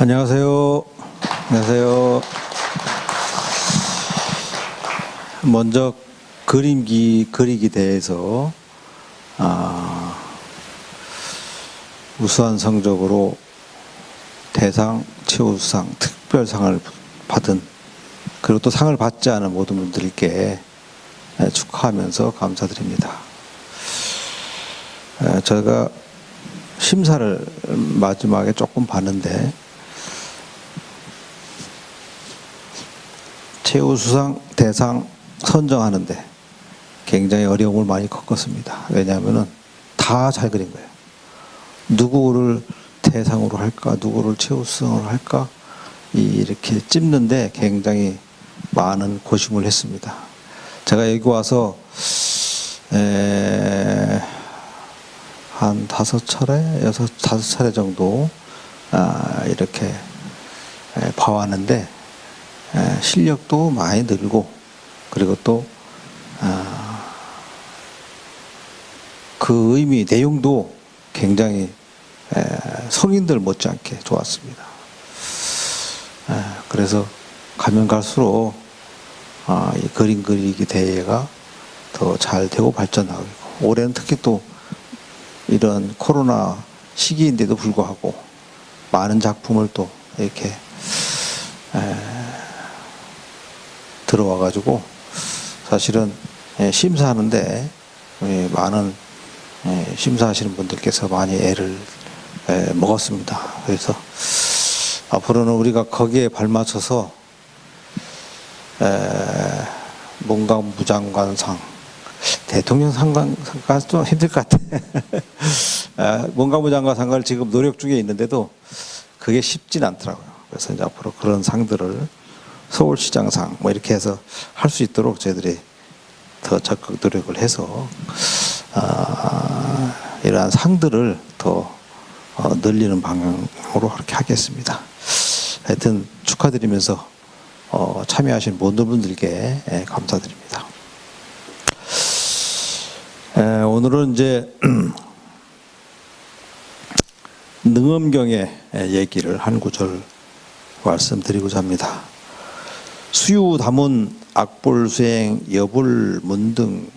안녕하세요. 안녕하세요. 먼저 그리기 대회에서 우수한 성적으로 대상, 최우수상, 특별상을 받은, 그리고 또 상을 받지 않은 모든 분들께 축하하면서 감사드립니다. 저희가 심사를 마지막에 조금 봤는데, 최우수상, 대상 선정하는데 굉장히 어려움을 많이 겪었습니다. 왜냐하면 다 잘 그린 거예요. 누구를 대상으로 할까, 누구를 최우수상으로 할까, 이렇게 찝는데 굉장히 많은 고심을 했습니다. 제가 여기 와서 한 5차례 정도 이렇게 봐왔는데, 실력도 많이 늘고, 그리고 또 그 의미, 내용도 굉장히 성인들 못지않게 좋았습니다. 그래서 가면 갈수록 이 그림 그리기 대회가 더 잘 되고 발전하고 있고, 올해는 특히 또 이런 코로나 시기인데도 불구하고 많은 작품을 또 이렇게 들어와가지고, 사실은 심사하는데 많은 심사하시는 분들께서 많이 애를 먹었습니다. 그래서 앞으로는 우리가 거기에 발맞춰서 문광부 장관상, 대통령 상가 좀 힘들 것 같아. 문광부 장관상을 지금 노력 중에 있는데도 그게 쉽진 않더라고요. 그래서 이제 앞으로 그런 상들을 서울시장상 뭐 이렇게 해서 할 수 있도록 저희들이 더 적극 노력을 해서 이러한 상들을 더 늘리는 방향으로 그렇게 하겠습니다. 하여튼 축하드리면서 참여하신 모든 분들께 감사드립니다. 오늘은 이제 능엄경의 얘기를 한 구절 말씀드리고자 합니다. 수유다문 악볼수행 여불문등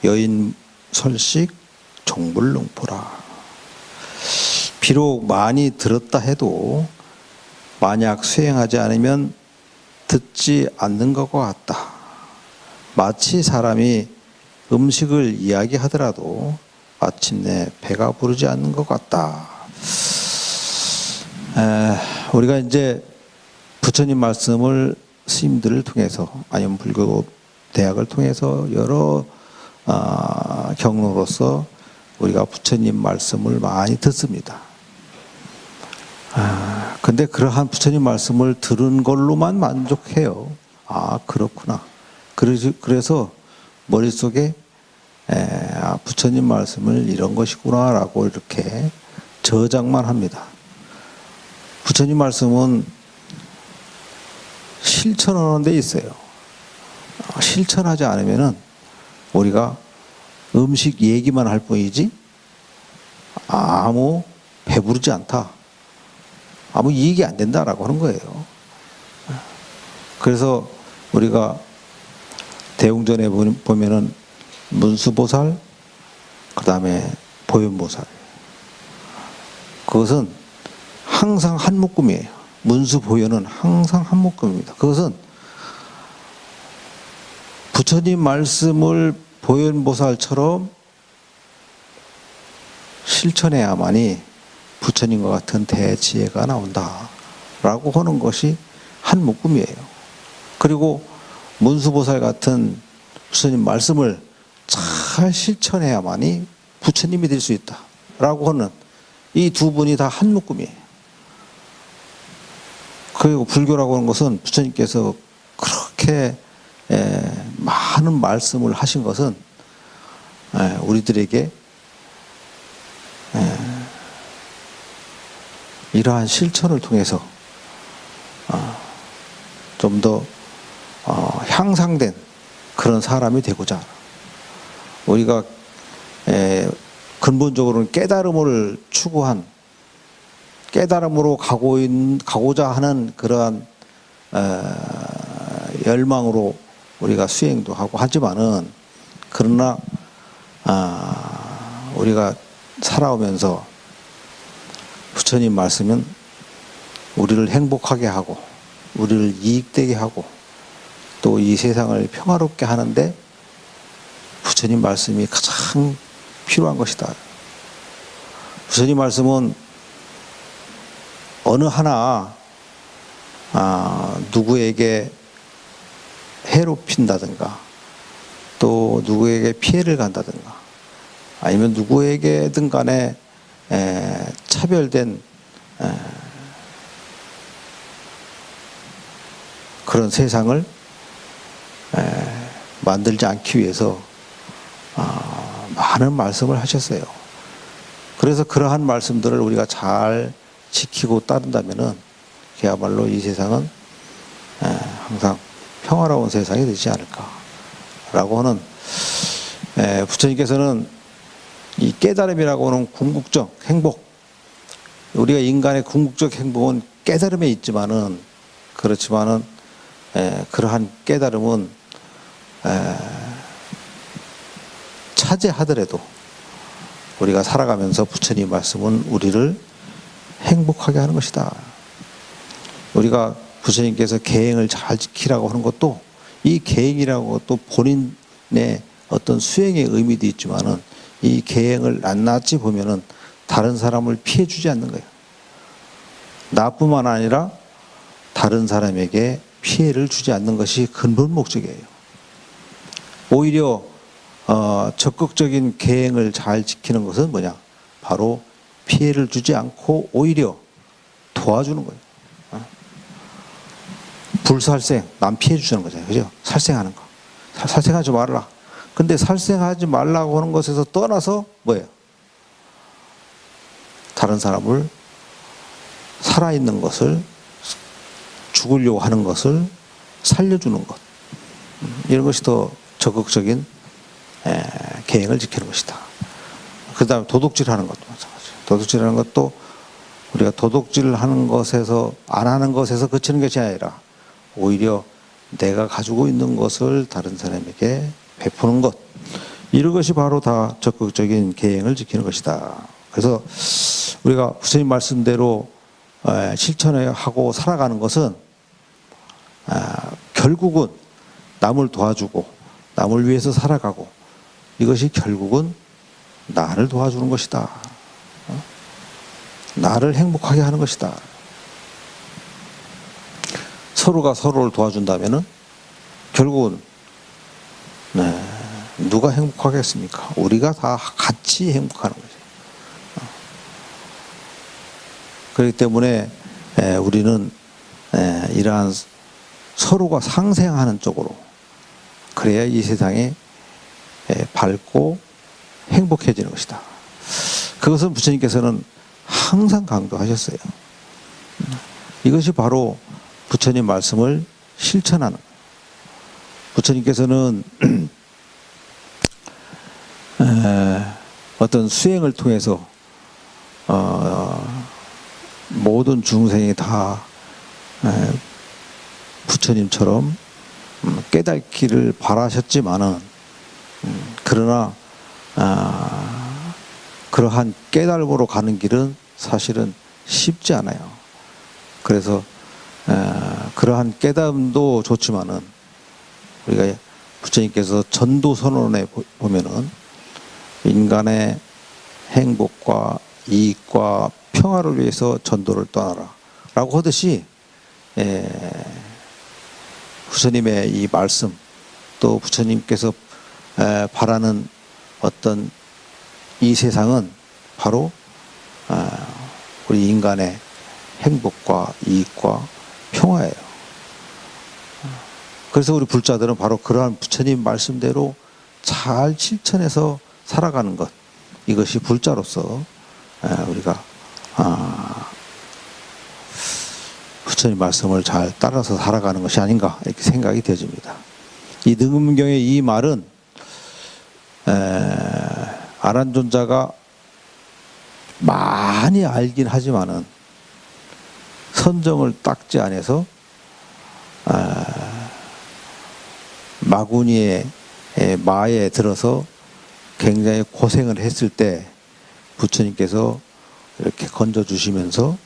여인설식 종불능포라. 비록 많이 들었다 해도 만약 수행하지 않으면 듣지 않는 것과 같다. 마치 사람이 음식을 이야기하더라도 마침내 배가 부르지 않는 것 같다. 우리가 이제 부처님 말씀을 스님들을 통해서, 아니면 불교 대학을 통해서 여러 경로로서 우리가 부처님 말씀을 많이 듣습니다. 근데 그러한 부처님 말씀을 들은 걸로만 만족해요. 그렇구나. 그래서 머릿속에 부처님 말씀을 이런 것이구나 라고 이렇게 저장만 합니다. 부처님 말씀은 실천하는 데 있어요. 실천하지 않으면은 우리가 음식 얘기만 할 뿐이지 아무 배부르지 않다, 아무 이익이 안 된다라고 하는 거예요. 그래서 우리가 대웅전에 보면은 문수보살, 그 다음에 보현보살, 그것은 항상 한 묶음이에요. 문수보현은 항상 한 묶음입니다. 그것은 부처님 말씀을 보현보살처럼 실천해야만이 부처님과 같은 대지혜가 나온다라고 하는 것이 한 묶음이에요. 그리고 문수보살 같은 부처님 말씀을 잘 실천해야만이 부처님이 될 수 있다라고 하는 이 두 분이 다 한 묶음이에요. 그리고 불교라고 하는 것은 부처님께서 그렇게 많은 말씀을 하신 것은 우리들에게 이러한 실천을 통해서 좀 더 향상된 그런 사람이 되고자, 우리가 근본적으로는 깨달음을 추구한 깨달음으로 가고자 하는 그러한 열망으로 우리가 수행도 하고 하지만은, 그러나 우리가 살아오면서 부처님 말씀은 우리를 행복하게 하고 우리를 이익되게 하고 또 이 세상을 평화롭게 하는데 부처님 말씀이 가장 필요한 것이다. 부처님 말씀은 어느 하나 누구에게 해롭힌다든가 또 누구에게 피해를 간다든가 아니면 누구에게든 간에 차별된 그런 세상을 만들지 않기 위해서 많은 말씀을 하셨어요. 그래서 그러한 말씀들을 우리가 잘 지키고 따른다면은 그야말로 이 세상은 항상 평화로운 세상이 되지 않을까라고 하는, 부처님께서는 이 깨달음이라고 하는 궁극적 행복, 우리가 인간의 궁극적 행복은 깨달음에 있지만은, 그렇지만은 그러한 깨달음은 차지하더라도 우리가 살아가면서 부처님 말씀은 우리를 행복하게 하는 것이다. 우리가 부처님께서 계행을 잘 지키라고 하는 것도, 이 계행이라고 것도 본인의 어떤 수행의 의미도 있지만은 이 계행을 낱낱이 보면은 다른 사람을 피해 주지 않는 거예요. 나뿐만 아니라 다른 사람에게 피해를 주지 않는 것이 근본 목적이에요. 오히려 적극적인 계행을 잘 지키는 것은 뭐냐? 바로 피해를 주지 않고 오히려 도와주는 거예요. 불살생, 남 피해 주는 거잖아요. 그죠? 살생하는 거. 살생하지 말라. 근데 살생하지 말라고 하는 것에서 떠나서 뭐예요? 다른 사람을 살아있는 것을, 죽으려고 하는 것을 살려주는 것. 이런 것이 더 적극적인 계행을 지키는 것이다. 그 다음에 도둑질하는 것도 마찬가지예요. 도둑질하는 것도 우리가 도둑질하는 것에서, 안 하는 것에서 그치는 것이 아니라 오히려 내가 가지고 있는 것을 다른 사람에게 베푸는 것, 이런 것이 바로 다 적극적인 계행을 지키는 것이다. 그래서 우리가 부처님 말씀대로 실천하고 살아가는 것은 결국은 남을 도와주고 남을 위해서 살아가고, 이것이 결국은 나를 도와주는 것이다. 나를 행복하게 하는 것이다. 서로가 서로를 도와준다면은 결국은 누가 행복하겠습니까? 우리가 다 같이 행복하는 거죠. 그렇기 때문에 우리는 이러한 서로가 상생하는 쪽으로, 그래야 이 세상에 밝고 행복해지는 것이다. 그것은 부처님께서는 항상 강조하셨어요. 이것이 바로 부처님 말씀을 실천하는 거예요. 부처님께서는 어떤 수행을 통해서 모든 중생이 다 부처님처럼 깨닫기를 바라셨지만은, 그러나 그러한 깨달음으로 가는 길은 사실은 쉽지 않아요. 그래서 그러한 깨달음도 좋지만은 우리가 부처님께서 전도선언에 보면은 인간의 행복과 이익과 평화를 위해서 전도를 떠나라 라고 하듯이, 부처님의 이 말씀, 또 부처님께서 바라는 어떤 이 세상은 바로 우리 인간의 행복과 이익과 평화예요. 그래서 우리 불자들은 바로 그러한 부처님 말씀대로 잘 실천해서 살아가는 것, 이것이 불자로서 우리가 부처님 말씀을 잘 따라서 살아가는 것이 아닌가, 이렇게 생각이 되어집니다. 이 능음경의 이 말은 아란존자가 많이 알긴 하지만은 선정을 닦지 않아서 마구니의 마에 들어서 굉장히 고생을 했을 때 부처님께서 이렇게 건져주시면서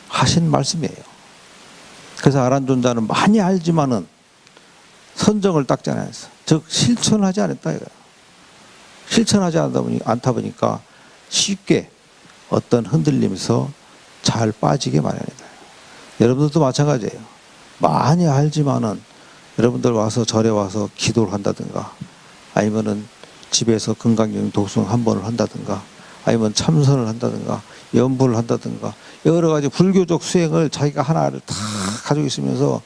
하신 말씀이에요. 그래서 아란존자는 많이 알지만은 선정을 닦지 않았어. 즉 실천하지 않았다 이거야. 실천하지 않다 보니까 쉽게 어떤 흔들림에서 잘 빠지게 마련이다. 여러분들도 마찬가지예요. 많이 알지만은 여러분들 와서 절에 와서 기도를 한다든가 아니면은 집에서 건강경 독송 한 번을 한다든가 아니면 참선을 한다든가 연부를 한다든가 여러 가지 불교적 수행을 자기가 하나를 다 가지고 있으면서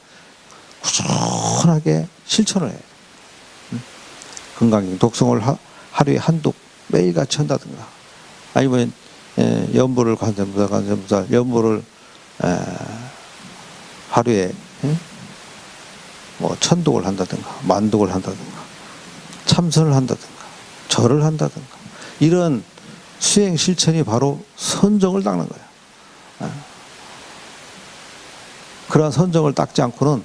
꾸준하게 실천을 해요. 건강경 독송을 하루에 한독 매일같이 한다든가 아니면 연부를 관세음보살 연부를 하루에 뭐 천독을 한다든가 만독을 한다든가 참선을 한다든가 절을 한다든가 이런 수행 실천이 바로 선정을 닦는 거예요. 그러한 선정을 닦지 않고는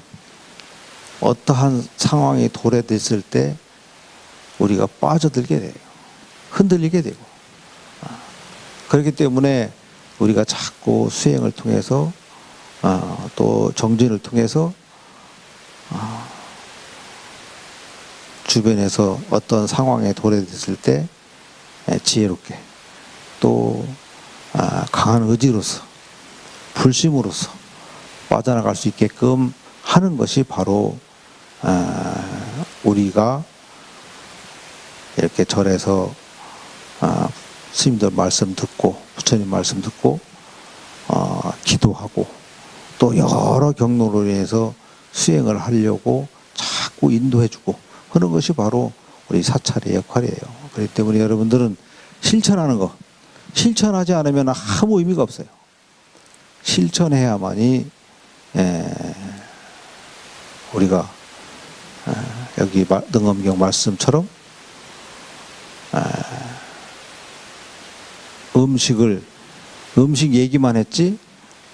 어떠한 상황이 도래됐을 때 우리가 빠져들게 돼요. 흔들리게 되고. 그렇기 때문에 우리가 자꾸 수행을 통해서 또 정진을 통해서 주변에서 어떤 상황에 도래됐을 때 지혜롭게 또 강한 의지로서 불심으로서 빠져나갈 수 있게끔 하는 것이 바로 우리가 이렇게 절에서 스님들 말씀 듣고 부처님 말씀 듣고 기도하고 또 여러 경로로 인해서 수행을 하려고 자꾸 인도해주고 하는 것이 바로 우리 사찰의 역할이에요. 그렇기 때문에 여러분들은 실천하는 거 실천하지 않으면 아무 의미가 없어요. 실천해야만이 우리가 여기 능엄경 말씀처럼 음식 얘기만 했지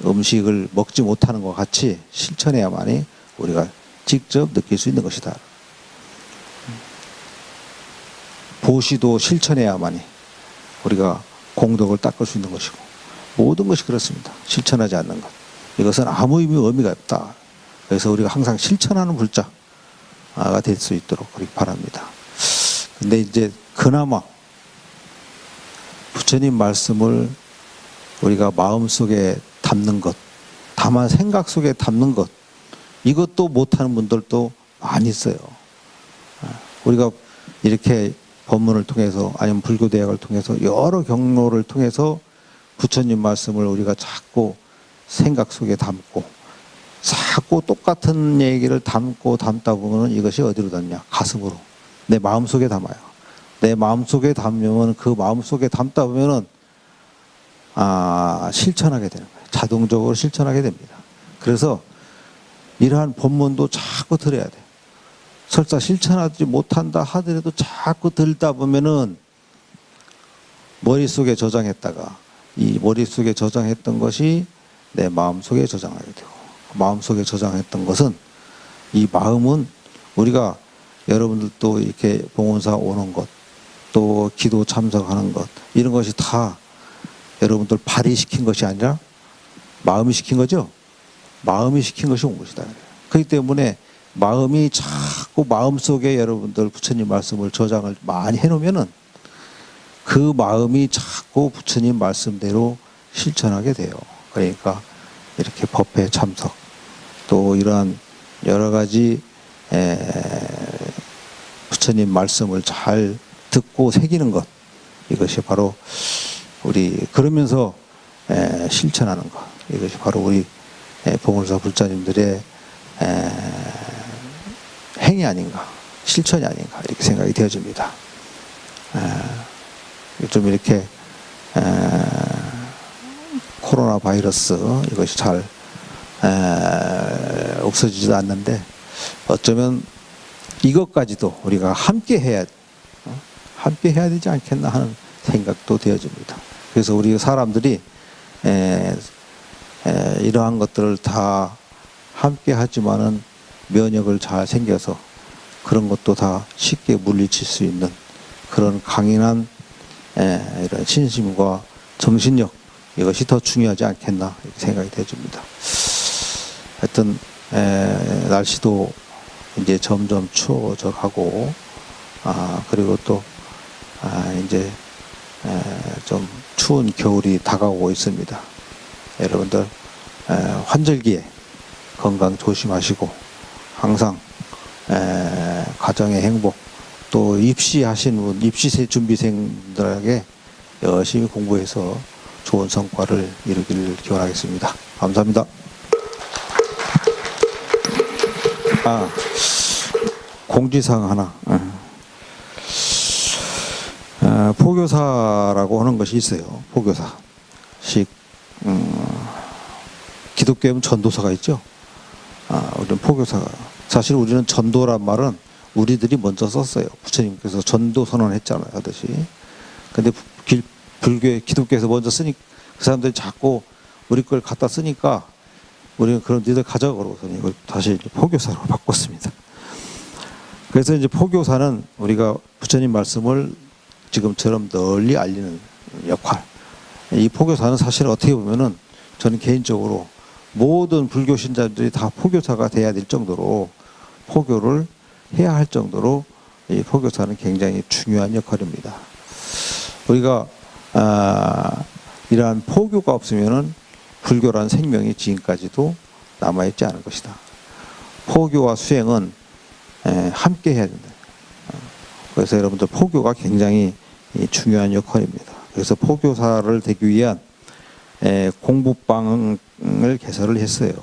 음식을 먹지 못하는 것 같이 실천해야만이 우리가 직접 느낄 수 있는 것이다. 보시도 실천해야만이 우리가 공덕을 닦을 수 있는 것이고 모든 것이 그렇습니다. 실천하지 않는 것 이것은 아무 의미가 없다. 그래서 우리가 항상 실천하는 불자가 될 수 있도록 그렇게 바랍니다. 근데 이제 그나마 부처님 말씀을 우리가 마음속에 담는 것 다만 생각 속에 담는 것 이것도 못하는 분들도 많이 있어요. 우리가 이렇게 법문을 통해서 아니면 불교대학을 통해서 여러 경로를 통해서 부처님 말씀을 우리가 자꾸 생각 속에 담고 자꾸 똑같은 얘기를 담다 보면 이것이 어디로 담냐? 가슴으로 내 마음속에 담아요. 내 마음속에 담으면 그 마음속에 담다 보면은 실천하게 되는 거예요. 자동적으로 실천하게 됩니다. 그래서 이러한 법문도 자꾸 들어야 돼요. 설사 실천하지 못한다 하더라도 자꾸 들다 보면은 머릿속에 저장했다가 이 머릿속에 저장했던 것이 내 마음속에 저장하게 되고 마음속에 저장했던 것은 이 마음은 우리가 여러분들도 이렇게 봉헌사 오는 것 또 기도 참석하는 것 이런 것이 다 여러분들 발휘시킨 것이 아니라 마음이 시킨 거죠. 마음이 시킨 것이 온 것이다. 그렇기 때문에 마음이 자꾸 마음속에 여러분들 부처님 말씀을 저장을 많이 해놓으면은 그 마음이 자꾸 부처님 말씀대로 실천하게 돼요. 그러니까 이렇게 법회 참석 또 이러한 여러 가지 부처님 말씀을 잘 듣고 새기는 것 이것이 바로 우리 그러면서 실천하는 것 이것이 바로 우리 봉헌사 불자님들의 행위 아닌가 실천이 아닌가 이렇게 생각이 되어집니다. 좀 이렇게 코로나 바이러스 이것이 잘 없어지지도 않는데 어쩌면 이것까지도 우리가 함께 해야 되지 않겠나 하는 생각도 되어집니다. 그래서 우리 사람들이 이러한 것들을 다 함께 하지만은 면역을 잘 생겨서 그런 것도 다 쉽게 물리칠 수 있는 그런 강인한 이런 신심과 정신력, 이것이 더 중요하지 않겠나 이렇게 생각이 되어집니다. 하여튼 날씨도 이제 점점 추워져 가고 그리고 또 이제 좀 추운 겨울이 다가오고 있습니다. 여러분들 환절기에 건강 조심하시고 항상 가정의 행복, 또 입시하신 분, 입시 준비생들에게 열심히 공부해서 좋은 성과를 이루기를 기원하겠습니다. 감사합니다. 공지사항 하나. 포교사라고 하는 것이 있어요. 포교사. 기독교에는 전도사가 있죠. 우리는 포교사. 사실 우리는 전도란 말은 우리들이 먼저 썼어요. 부처님께서 전도 선언했잖아요. 하듯이. 근데 기독교에서 먼저 쓰니 그 사람들이 자꾸 우리 걸 갖다 쓰니까 우리는 그런 니들 가져가 그러고서 이걸 다시 포교사로 바꿨습니다. 그래서 이제 포교사는 우리가 부처님 말씀을 지금처럼 널리 알리는 역할. 이 포교사는 사실 어떻게 보면은 저는 개인적으로 모든 불교 신자들이 다 포교사가 돼야 될 정도로 포교를 해야 할 정도로 이 포교사는 굉장히 중요한 역할입니다. 우리가 이러한 포교가 없으면은 불교라는 생명이 지금까지도 남아있지 않을 것이다. 포교와 수행은 함께 해야 된다. 그래서 여러분들 포교가 굉장히 중요한 역할입니다. 그래서 포교사를 되기 위한 공부방을 개설을 했어요.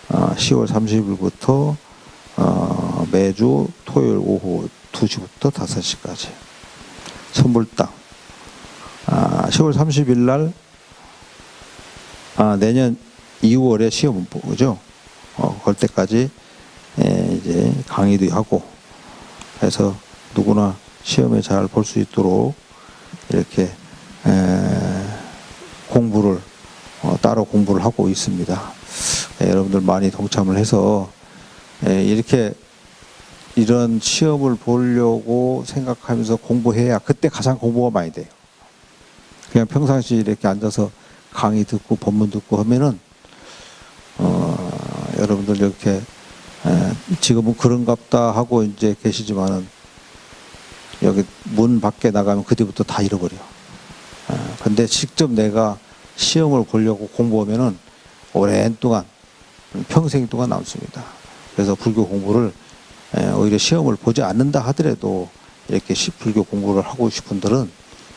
10월 30일부터 매주 토요일 오후 2시부터 5시까지 선불당. 10월 30일 날 내년 2월에 시험 보죠. 그럴 때까지 이제 강의도 하고 해서 누구나 시험에 잘 볼 수 있도록 이렇게 공부를 따로 공부를 하고 있습니다. 여러분들 많이 동참을 해서 이렇게 이런 시험을 보려고 생각하면서 공부해야 그때 가장 공부가 많이 돼요. 그냥 평상시 이렇게 앉아서 강의 듣고 법문 듣고 하면은 여러분들 이렇게 지금은 그런갑다 하고 이제 계시지만은 여기 문 밖에 나가면 그때부터 다 잃어버려. 근데 직접 내가 시험을 보려고 공부하면은 오랜 동안 평생 동안 남습니다. 그래서 불교 공부를 오히려 시험을 보지 않는다 하더라도 이렇게 불교 공부를 하고 싶은 분들은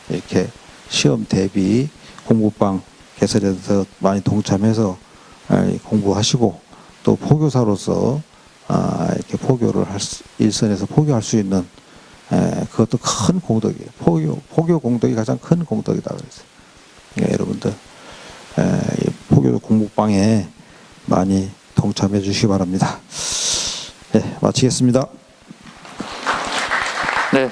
이렇게 시험 대비 공부방 개설해서 많이 동참해서 공부하시고 또 포교사로서 이렇게 포교를 일선에서 포교할 수 있는 그것도 큰 공덕이에요. 포교 공덕이 가장 큰 공덕이다 그랬어요. 그러니까 여러분들 포교 공부방에 많이 동참해 주시기 바랍니다. 네, 마치겠습니다. 네,